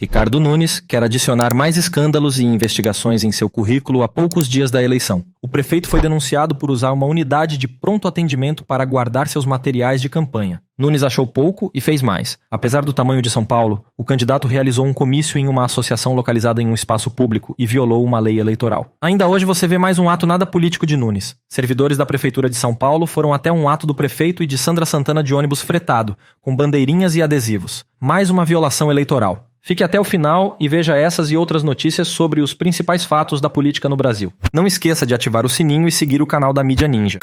Ricardo Nunes quer adicionar mais escândalos e investigações em seu currículo a poucos dias da eleição. O prefeito foi denunciado por usar uma unidade de pronto atendimento para guardar seus materiais de campanha. Nunes achou pouco e fez mais. Apesar do tamanho de São Paulo, o candidato realizou um comício em uma associação localizada em um espaço público e violou uma lei eleitoral. Ainda hoje você vê mais um ato nada político de Nunes. Servidores da Prefeitura de São Paulo foram até um ato do prefeito e de Sandra Santana de ônibus fretado, com bandeirinhas e adesivos. Mais uma violação eleitoral. Fique até o final e veja essas e outras notícias sobre os principais fatos da política no Brasil. Não esqueça de ativar o sininho e seguir o canal da Mídia Ninja.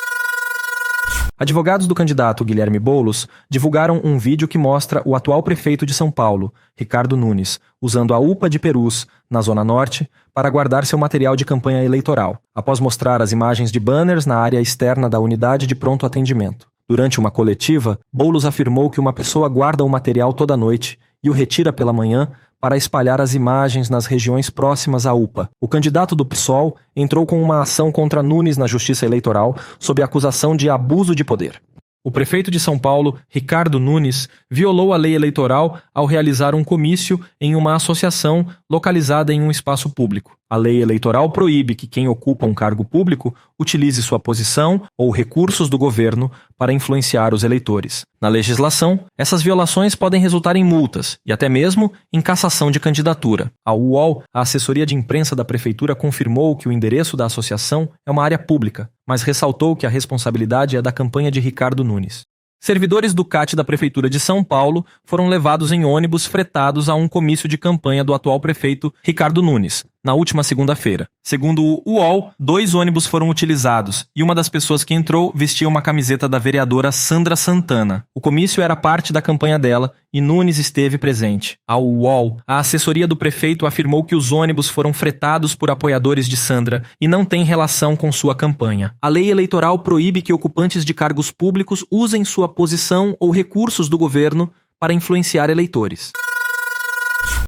Advogados do candidato Guilherme Boulos divulgaram um vídeo que mostra o atual prefeito de São Paulo, Ricardo Nunes, usando a UPA de Perus, na Zona Norte, para guardar seu material de campanha eleitoral, após mostrar as imagens de banners na área externa da unidade de pronto atendimento. Durante uma coletiva, Boulos afirmou que uma pessoa guarda o material toda noite e o retira pela manhã para espalhar as imagens nas regiões próximas à UPA. O candidato do PSOL entrou com uma ação contra Nunes na Justiça Eleitoral sob acusação de abuso de poder. O prefeito de São Paulo, Ricardo Nunes, violou a lei eleitoral ao realizar um comício em uma associação localizada em um espaço público. A lei eleitoral proíbe que quem ocupa um cargo público utilize sua posição ou recursos do governo para influenciar os eleitores. Na legislação, essas violações podem resultar em multas e até mesmo em cassação de candidatura. Ao UOL, a assessoria de imprensa da prefeitura confirmou que o endereço da associação é uma área pública, mas ressaltou que a responsabilidade é da campanha de Ricardo Nunes. Servidores do CAT da Prefeitura de São Paulo foram levados em ônibus fretados a um comício de campanha do atual prefeito Ricardo Nunes, na última segunda-feira. Segundo o UOL, 2 ônibus foram utilizados e uma das pessoas que entrou vestia uma camiseta da vereadora Sandra Santana. O comício era parte da campanha dela e Nunes esteve presente. Ao UOL, a assessoria do prefeito afirmou que os ônibus foram fretados por apoiadores de Sandra e não têm relação com sua campanha. A lei eleitoral proíbe que ocupantes de cargos públicos usem sua posição ou recursos do governo para influenciar eleitores.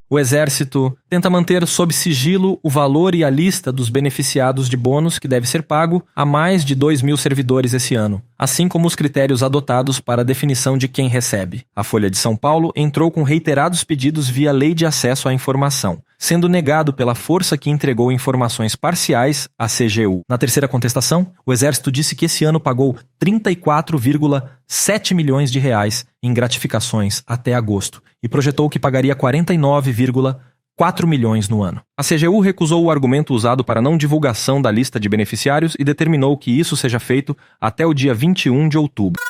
O Exército tenta manter sob sigilo o valor e a lista dos beneficiados de bônus que deve ser pago a mais de 2.000 servidores esse ano, assim como os critérios adotados para a definição de quem recebe. A Folha de São Paulo entrou com reiterados pedidos via Lei de Acesso à Informação, sendo negado pela força que entregou informações parciais à CGU. Na terceira contestação, o Exército disse que esse ano pagou 34,7 milhões de reais em gratificações até agosto e projetou que pagaria 49,4 milhões no ano. A CGU recusou o argumento usado para não divulgação da lista de beneficiários e determinou que isso seja feito até o dia 21 de outubro.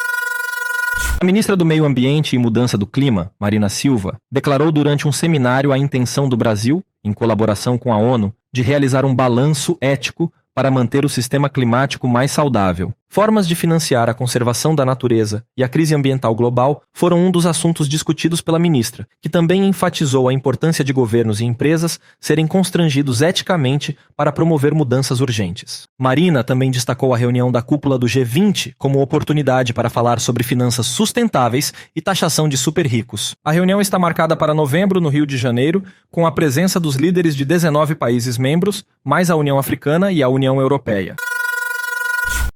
A ministra do Meio Ambiente e Mudança do Clima, Marina Silva, declarou durante um seminário a intenção do Brasil, em colaboração com a ONU, de realizar um balanço ético para manter o sistema climático mais saudável. Formas de financiar a conservação da natureza e a crise ambiental global foram um dos assuntos discutidos pela ministra, que também enfatizou a importância de governos e empresas serem constrangidos eticamente para promover mudanças urgentes. Marina também destacou a reunião da cúpula do G20 como oportunidade para falar sobre finanças sustentáveis e taxação de super-ricos. A reunião está marcada para novembro no Rio de Janeiro, com a presença dos líderes de 19 países membros, mais a União Africana e a União Europeia.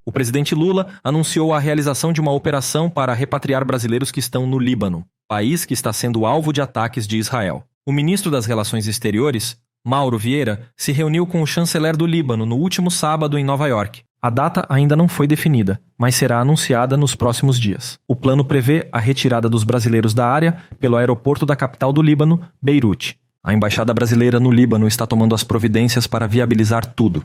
O presidente Lula anunciou a realização de uma operação para repatriar brasileiros que estão no Líbano, país que está sendo alvo de ataques de Israel. O ministro das Relações Exteriores, Mauro Vieira, se reuniu com o chanceler do Líbano no último sábado em Nova York. A data ainda não foi definida, mas será anunciada nos próximos dias. O plano prevê a retirada dos brasileiros da área pelo aeroporto da capital do Líbano, Beirute. A embaixada brasileira no Líbano está tomando as providências para viabilizar tudo.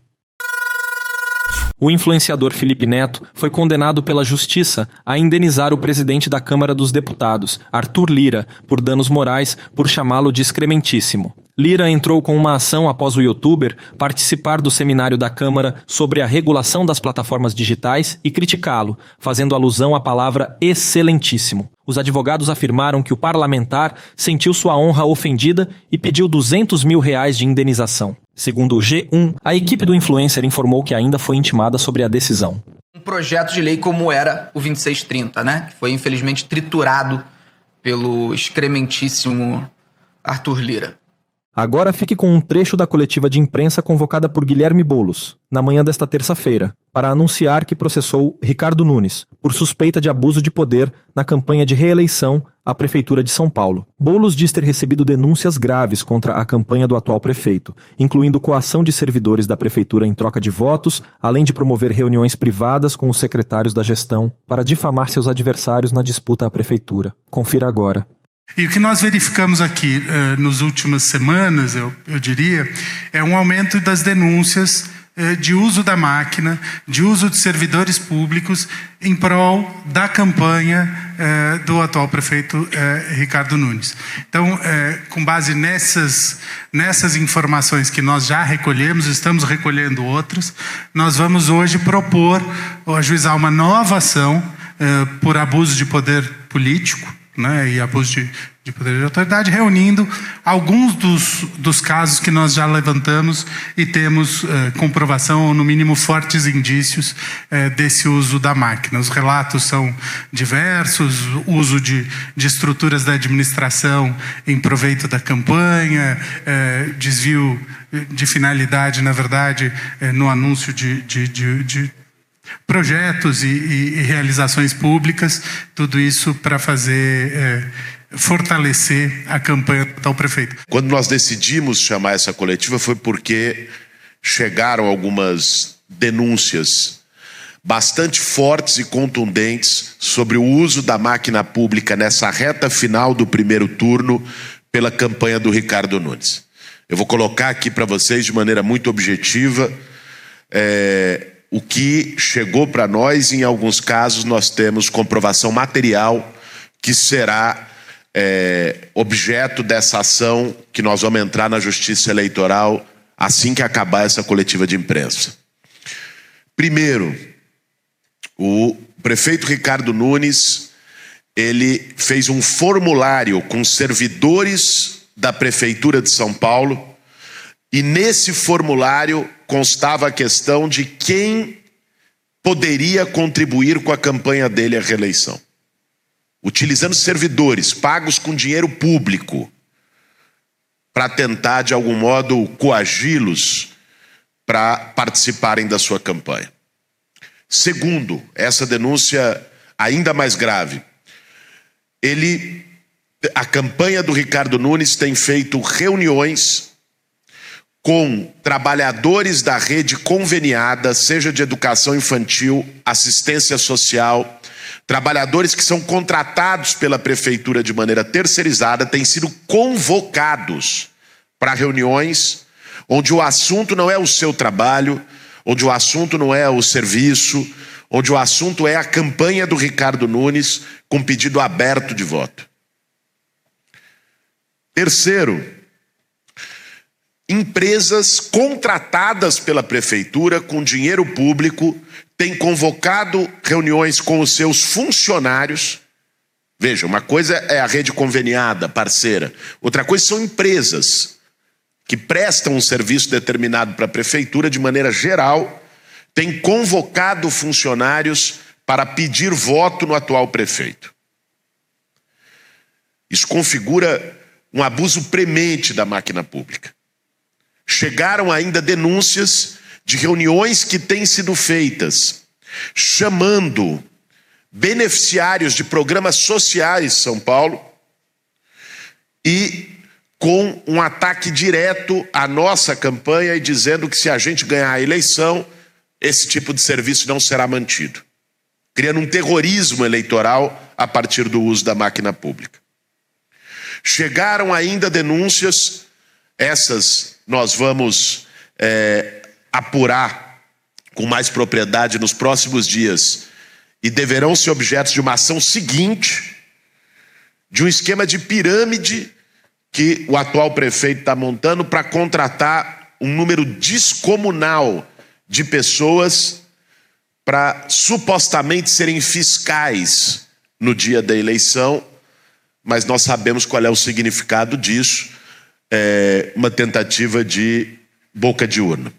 O influenciador Felipe Neto foi condenado pela Justiça a indenizar o presidente da Câmara dos Deputados, Arthur Lira, por danos morais por chamá-lo de excrementíssimo. Lira entrou com uma ação após o youtuber participar do seminário da Câmara sobre a regulação das plataformas digitais e criticá-lo, fazendo alusão à palavra excelentíssimo. Os advogados afirmaram que o parlamentar sentiu sua honra ofendida e pediu R$200 mil de indenização. Segundo o G1, a equipe do influencer informou que ainda foi intimada sobre a decisão. Um projeto de lei como era o 2630, né? Que foi infelizmente triturado pelo excrementíssimo Arthur Lira. Agora fique com um trecho da coletiva de imprensa convocada por Guilherme Boulos, na manhã desta terça-feira, para anunciar que processou Ricardo Nunes por suspeita de abuso de poder na campanha de reeleição à Prefeitura de São Paulo. Boulos diz ter recebido denúncias graves contra a campanha do atual prefeito, incluindo coação de servidores da Prefeitura em troca de votos, além de promover reuniões privadas com os secretários da gestão para difamar seus adversários na disputa à Prefeitura. Confira agora. E o que nós verificamos aqui nas últimas semanas, eu diria, é um aumento das denúncias de uso da máquina, de uso de servidores públicos em prol da campanha do atual prefeito Ricardo Nunes. Então, com base nessas informações que nós já recolhemos, estamos recolhendo outras, nós vamos hoje propor ou ajuizar uma nova ação por abuso de poder político, né, e abuso de poder de autoridade, reunindo alguns dos casos que nós já levantamos e temos comprovação, ou no mínimo fortes indícios desse uso da máquina. Os relatos são diversos: uso de estruturas da administração em proveito da campanha, desvio de finalidade, na verdade, no anúncio de projetos e realizações públicas, tudo isso para fortalecer a campanha do atual prefeito. Quando nós decidimos chamar essa coletiva foi porque chegaram algumas denúncias bastante fortes e contundentes sobre o uso da máquina pública nessa reta final do primeiro turno pela campanha do Ricardo Nunes. Eu vou colocar aqui para vocês de maneira muito objetiva o que chegou para nós. Em alguns casos nós temos comprovação material que será objeto dessa ação que nós vamos entrar na Justiça Eleitoral assim que acabar essa coletiva de imprensa. Primeiro, o prefeito Ricardo Nunes, ele fez um formulário com servidores da Prefeitura de São Paulo, e nesse formulário constava a questão de quem poderia contribuir com a campanha dele à reeleição, utilizando servidores pagos com dinheiro público para tentar, de algum modo, coagi-los para participarem da sua campanha. Segundo, essa denúncia ainda mais grave, a campanha do Ricardo Nunes tem feito reuniões com trabalhadores da rede conveniada, seja de educação infantil, assistência social, trabalhadores que são contratados pela prefeitura de maneira terceirizada, têm sido convocados para reuniões onde o assunto não é o seu trabalho, onde o assunto não é o serviço, onde o assunto é a campanha do Ricardo Nunes com pedido aberto de voto. Terceiro, empresas contratadas pela prefeitura com dinheiro público têm convocado reuniões com os seus funcionários. Veja, uma coisa é a rede conveniada, parceira. Outra coisa são empresas que prestam um serviço determinado para a prefeitura de maneira geral, têm convocado funcionários para pedir voto no atual prefeito. Isso configura um abuso premente da máquina pública. Chegaram ainda denúncias de reuniões que têm sido feitas, chamando beneficiários de programas sociais em São Paulo e com um ataque direto à nossa campanha e dizendo que se a gente ganhar a eleição, esse tipo de serviço não será mantido, criando um terrorismo eleitoral a partir do uso da máquina pública. Chegaram ainda denúncias, essas nós vamos apurar com mais propriedade nos próximos dias e deverão ser objetos de uma ação seguinte, de um esquema de pirâmide que o atual prefeito está montando para contratar um número descomunal de pessoas para supostamente serem fiscais no dia da eleição, mas nós sabemos qual é o significado disso, uma tentativa de boca de urna.